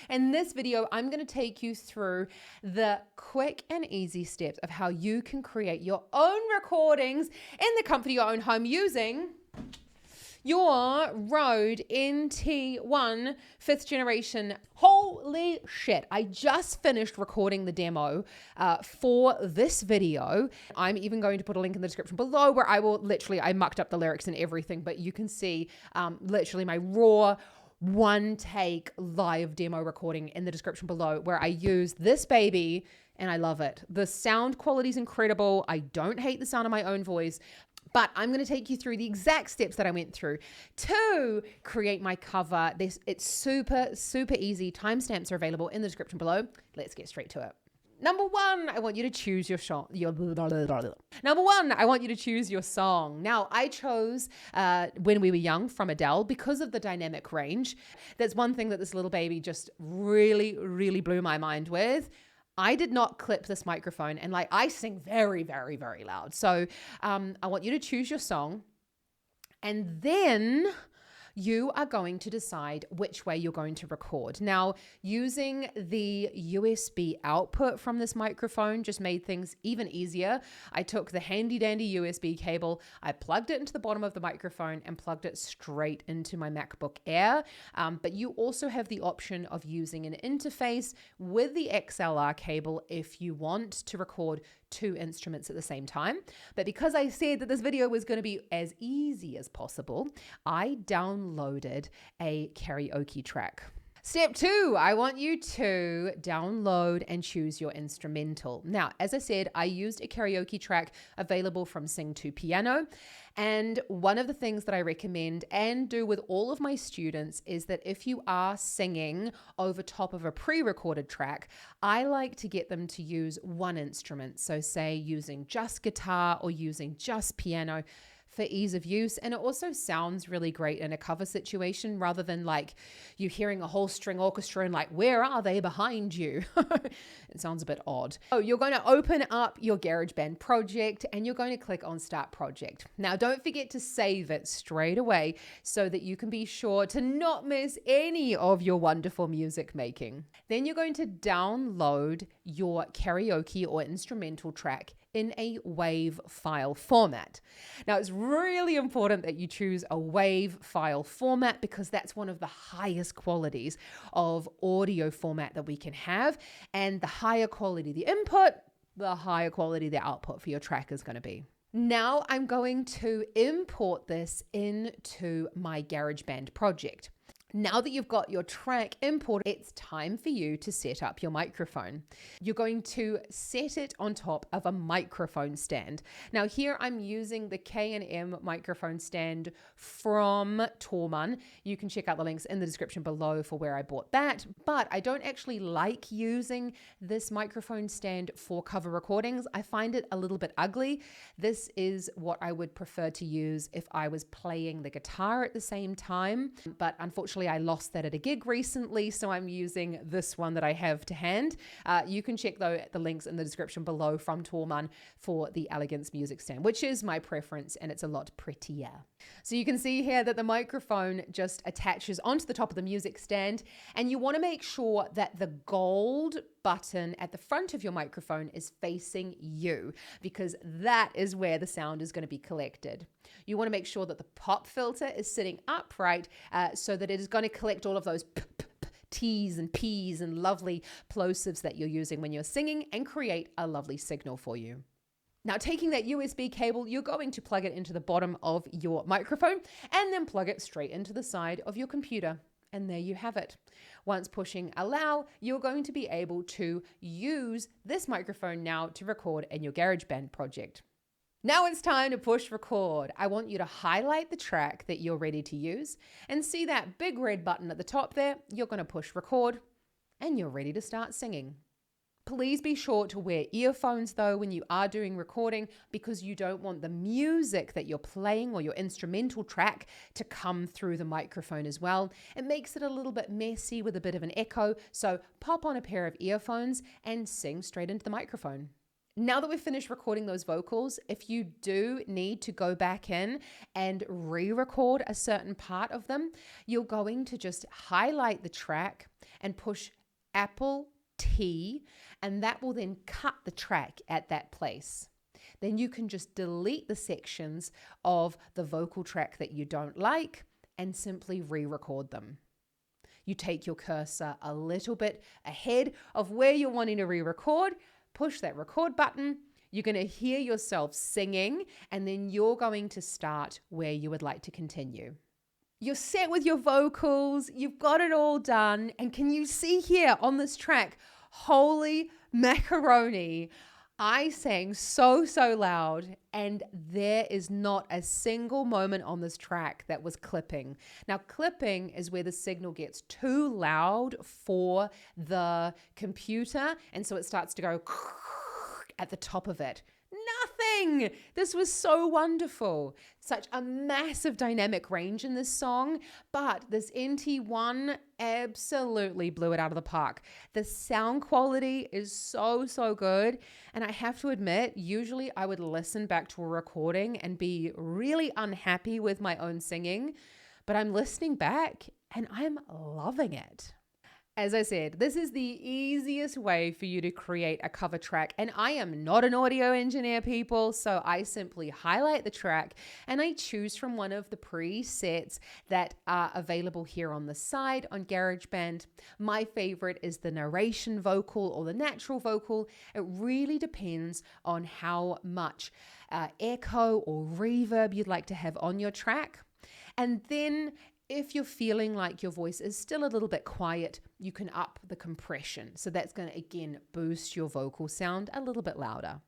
In this video, I'm going to take you through the quick and easy steps of how you can create your own recordings in the comfort of your own home using your RODE NT1 5th generation. Holy shit, I just finished recording the demo for this video. I'm even going to put a link in the description below where I mucked up the lyrics and everything, but you can see literally my raw one take live demo recording in the description below where I use this baby and I love it. The sound quality is incredible. I don't hate the sound of my own voice. But I'm going to take you through the exact steps that I went through to create my cover. It's super, super easy. Timestamps are available in the description below. Let's get straight to it. Number one, I want you to choose your song. Now, I chose When We Were Young from Adele because of the dynamic range. That's one thing that this little baby just really, really blew my mind with. I did not clip this microphone and I sing very, very, very loud. So I want you to choose your song and then you are going to decide which way you're going to record. Now, using the USB output from this microphone just made things even easier. I took the handy dandy USB cable, I plugged it into the bottom of the microphone and plugged it straight into my MacBook Air. But you also have the option of using an interface with the XLR cable if you want to record two instruments at the same time. But because I said that this video was going to be as easy as possible, I downloaded a karaoke track. Step two, I want you to download and choose your instrumental. Now, as I said, I used a karaoke track available from Sing2Piano. And one of the things that I recommend and do with all of my students is that if you are singing over top of a pre-recorded track, I like to get them to use one instrument. So say using just guitar or using just piano for ease of use. And it also sounds really great in a cover situation rather than you hearing a whole string orchestra and where are they behind you? It sounds a bit odd. Oh, you're going to open up your Garageband project and you're going to click on Start Project. Now, don't forget to save it straight away so that you can be sure to not miss any of your wonderful music making. Then you're going to download your karaoke or instrumental track in a WAV file format. Now, it's really important that you choose a WAV file format because that's one of the highest qualities of audio format that we can have. And the higher quality the input, the higher quality the output for your track is going to be. Now I'm going to import this into my Garageband project. Now that you've got your track imported, it's time for you to set up your microphone. You're going to set it on top of a microphone stand. Now here I'm using the K&M microphone stand from Thomann. You can check out the links in the description below for where I bought that, but I don't actually like using this microphone stand for cover recordings. I find it a little bit ugly. This is what I would prefer to use if I was playing the guitar at the same time, but unfortunately I lost that at a gig recently, so I'm using this one that I have to hand. You can check though the links in the description below from Thomann for the Elegance music stand, which is my preference and it's a lot prettier. So you can see here that the microphone just attaches onto the top of the music stand, and you want to make sure that the gold button at the front of your microphone is facing you because that is where the sound is going to be collected. You want to make sure that the pop filter is sitting upright so that it is going to collect all of those T's and P's and lovely plosives that you're using when you're singing and create a lovely signal for you. Now, taking that USB cable, you're going to plug it into the bottom of your microphone and then plug it straight into the side of your computer. And there you have it. Once pushing allow, you're going to be able to use this microphone now to record in your Garageband project. Now it's time to push record. I want you to highlight the track that you're ready to use and see that big red button at the top there. You're going to push record and you're ready to start singing. Please be sure to wear earphones though when you are doing recording because you don't want the music that you're playing or your instrumental track to come through the microphone as well. It makes it a little bit messy with a bit of an echo, so pop on a pair of earphones and sing straight into the microphone. Now that we've finished recording those vocals, if you do need to go back in and re-record a certain part of them, you're going to just highlight the track and push Apple T, and that will then cut the track at that place. Then you can just delete the sections of the vocal track that you don't like and simply re-record them. You take your cursor a little bit ahead of where you're wanting to re-record, push that record button, you're going to hear yourself singing, and then you're going to start where you would like to continue. You're set with your vocals, you've got it all done, and can you see here on this track, holy macaroni, I sang so loud, and there is not a single moment on this track that was clipping. Now, clipping is where the signal gets too loud for the computer, and so it starts to go at the top of it. Nothing! This was so wonderful. Such a massive dynamic range in this song, but this NT1 absolutely blew it out of the park. The sound quality is so good, and I have to admit, usually I would listen back to a recording and be really unhappy with my own singing, but I'm listening back and I'm loving it. As I said, this is the easiest way for you to create a cover track, and I am not an audio engineer, people, so I simply highlight the track and I choose from one of the presets that are available here on the side on Garageband. My favorite is the narration vocal or the natural vocal. It really depends on how much echo or reverb you'd like to have on your track. And then if you're feeling like your voice is still a little bit quiet, you can up the compression. So that's going to, again, boost your vocal sound a little bit louder.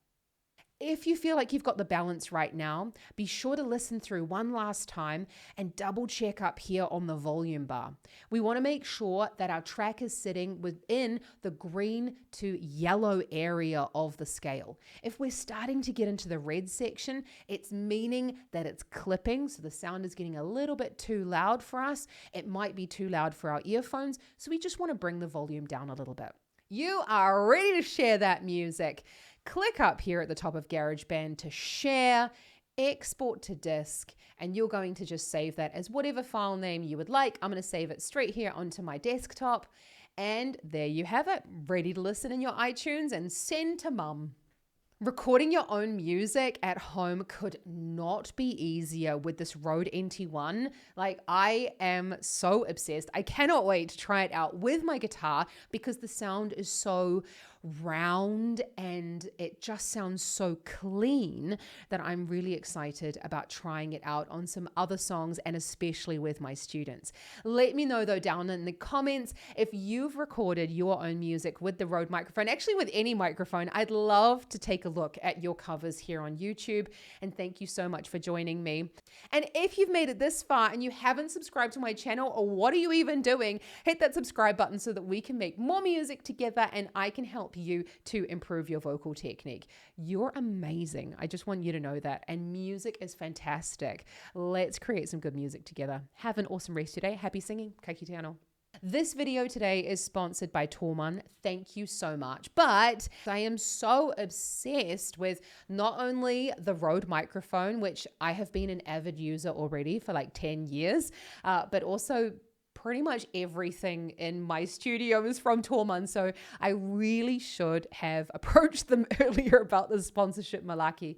If you feel like you've got the balance right now, be sure to listen through one last time and double check up here on the volume bar. We want to make sure that our track is sitting within the green to yellow area of the scale. If we're starting to get into the red section, it's meaning that it's clipping, so the sound is getting a little bit too loud for us. It might be too loud for our earphones, so we just want to bring the volume down a little bit. You are ready to share that music. Click up here at the top of GarageBand to share, export to disk, and you're going to just save that as whatever file name you would like. I'm going to save it straight here onto my desktop, and there you have it, ready to listen in your iTunes and send to mum. Recording your own music at home could not be easier with this RODE NT1. Like, I am so obsessed. I cannot wait to try it out with my guitar because the sound is so round and it just sounds so clean that I'm really excited about trying it out on some other songs and especially with my students. Let me know though down in the comments if you've recorded your own music with the RODE microphone, actually with any microphone. I'd love to take a look at your covers here on YouTube, and thank you so much for joining me. And if you've made it this far and you haven't subscribed to my channel, or what are you even doing, hit that subscribe button so that we can make more music together and I can help you to improve your vocal technique. You're amazing. I just want you to know that. And music is fantastic. Let's create some good music together. Have an awesome rest today. Happy singing. Ka kite anō. This video today is sponsored by Thomann. Thank you so much. But I am so obsessed with not only the RODE microphone, which I have been an avid user already for like 10 years, but also pretty much everything in my studio is from Thomann, so I really should have approached them earlier about the sponsorship malaki.